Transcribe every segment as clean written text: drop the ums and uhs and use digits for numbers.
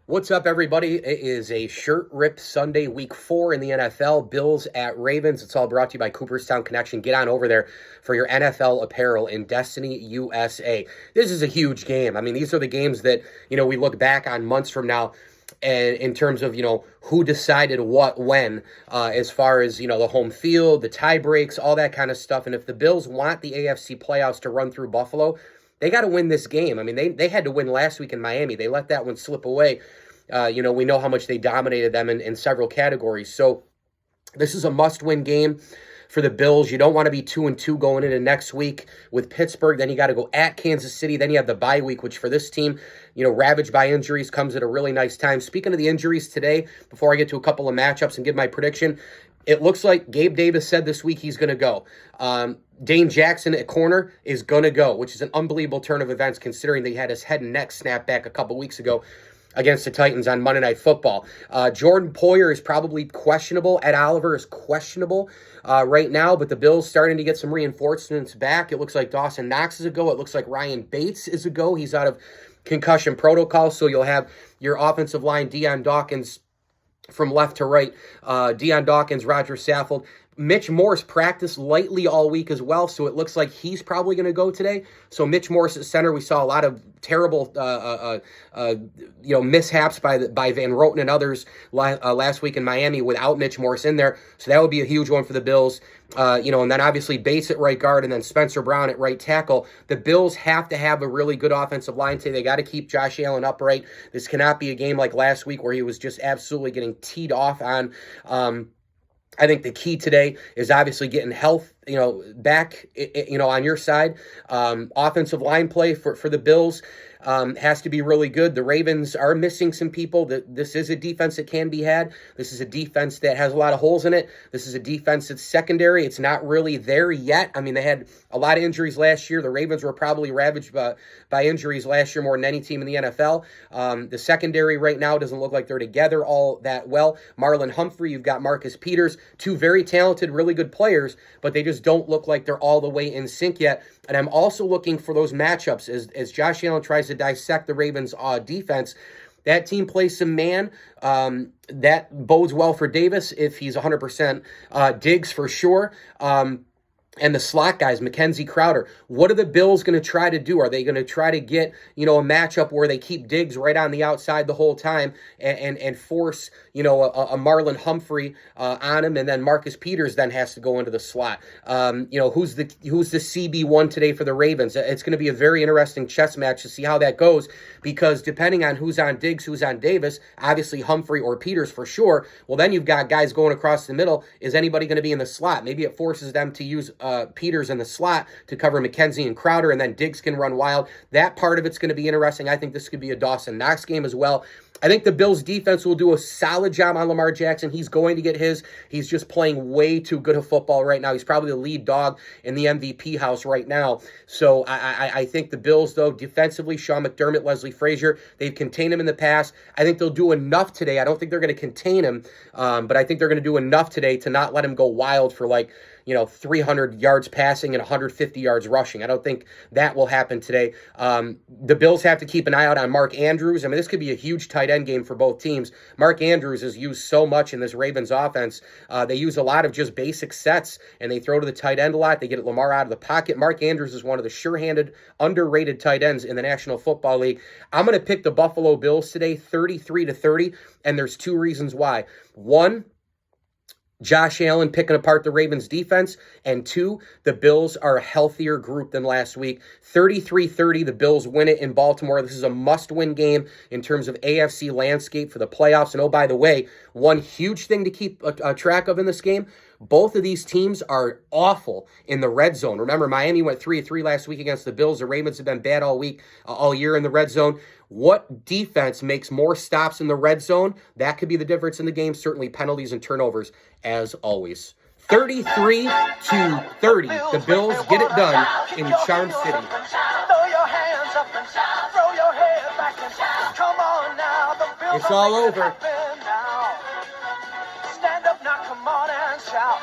What's up, everybody? It is a shirt rip Sunday, week 4 in the NFL. Bills at Ravens. It's all brought to you by Cooperstown Connection. Get on over there for your NFL apparel in Destiny USA. This is a huge game. I mean, these are the games that, we look back on months from now and in terms of, who decided what when, as far as, the home field, the tie breaks, all that kind of stuff. And if the Bills want the AFC playoffs to run through Buffalo, they got to win this game. I mean, they had to win last week in Miami. They let that one slip away. We know how much they dominated them in several categories. So this is a must-win game for the Bills. You don't want to be 2-2 going into next week with Pittsburgh. Then you got to go at Kansas City. Then you have the bye week, which for this team, ravaged by injuries, comes at a really nice time. Speaking of the injuries today, before I get to a couple of matchups and give my prediction, it looks like Gabe Davis said this week he's going to go. Dane Jackson at corner is going to go, which is an unbelievable turn of events considering they had his head and neck snapped back a couple weeks ago against the Titans on Monday Night Football. Jordan Poyer is probably questionable. Ed Oliver is questionable right now, but the Bills starting to get some reinforcements back. It looks like Dawson Knox is a go. It looks like Ryan Bates is a go. He's out of concussion protocol, so you'll have your offensive line, Deion Dawkins, from left to right. Deion Dawkins, Roger Saffold. Mitch Morse practiced lightly all week as well, so it looks like he's probably going to go today. So Mitch Morse at center, we saw a lot of terrible, mishaps by Van Roten and others last week in Miami without Mitch Morse in there. So that would be a huge one for the Bills. And then obviously Bates at right guard and then Spencer Brown at right tackle. The Bills have to have a really good offensive line today. They got to keep Josh Allen upright. This cannot be a game like last week where he was just absolutely getting teed off on. I think the key today is obviously getting health, back, on your side. Offensive line play for the Bills has to be really good. The Ravens are missing some people. This is a defense that can be had. This is a defense that has a lot of holes in it. This is a defense that's secondary. It's not really there yet. I mean, they had a lot of injuries last year. The Ravens were probably ravaged by injuries last year more than any team in the NFL. The secondary right now doesn't look like they're together all that well. Marlon Humphrey, you've got Marcus Peters, two very talented, really good players, but they just don't look like they're all the way in sync yet. And I'm also looking for those matchups as Josh Allen tries to dissect the Ravens' defense. That team plays some man. That bodes well for Davis if he's 100%. Diggs for sure. And the slot guys, Mackenzie Crowder. What are the Bills going to try to do? Are they going to try to get, a matchup where they keep Diggs right on the outside the whole time and force, a Marlon Humphrey on him, and then Marcus Peters then has to go into the slot? Who's the CB1 today for the Ravens? It's going to be a very interesting chess match to see how that goes, because depending on who's on Diggs, who's on Davis, obviously Humphrey or Peters for sure. Well, then you've got guys going across the middle. Is anybody going to be in the slot? Maybe it forces them to use Peters in the slot to cover McKenzie and Crowder, and then Diggs can run wild. That part of it's going to be interesting. I think this could be a Dawson Knox game as well. I think the Bills defense will do a solid job on Lamar Jackson. He's going to get his. He's just playing way too good of football right now. He's probably the lead dog in the MVP house right now. So I think the Bills, though, defensively, Sean McDermott, Leslie Frazier, they've contained him in the past. I think they'll do enough today. I don't think they're going to contain him, but I think they're going to do enough today to not let him go wild for 300 yards passing and 150 yards rushing. I don't think that will happen today. The Bills have to keep an eye out on Mark Andrews. I mean, this could be a huge tight end game for both teams. Mark Andrews is used so much in this Ravens offense. They use a lot of just basic sets, and they throw to the tight end a lot. They get Lamar out of the pocket. Mark Andrews is one of the sure-handed, underrated tight ends in the National Football League. I'm going to pick the Buffalo Bills today, 33-30, and there's two reasons why. One, Josh Allen picking apart the Ravens defense, and two, the Bills are a healthier group than last week. 33-30, the Bills win it in Baltimore. This is a must-win game in terms of AFC landscape for the playoffs. And oh, by the way, one huge thing to keep track of in this game, both of these teams are awful in the red zone. Remember, Miami went 3-3 last week against the Bills. The Ravens have been bad all week, all year in the red zone. What defense makes more stops in the red zone? That could be the difference in the game. Certainly penalties and turnovers, as always. 33-30. The Bills get it done in Charm City. It's all over.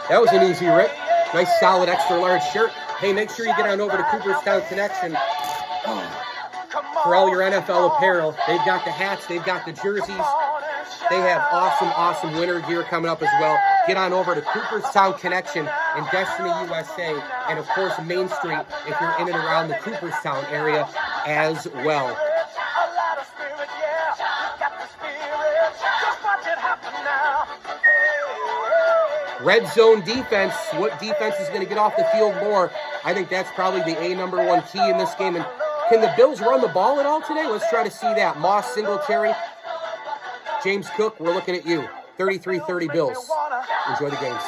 That was an easy rip. Nice, solid, extra large shirt. Hey, make sure you get on over to Cooperstown Connection. Oh. for all your NFL apparel. They've got the hats, they've got the jerseys. They have awesome winter gear coming up as well. Get on over to Cooperstown Connection in Destiny, USA, and of course Main Street if you're in and around the Cooperstown area as well. Red zone defense. What defense is going to get off the field more? I think that's probably the #1 key in this game. And can the Bills run the ball at all today? Let's try to see that. Moss, Singletary, James Cook, we're looking at you. 33-30 Bills. Enjoy the games.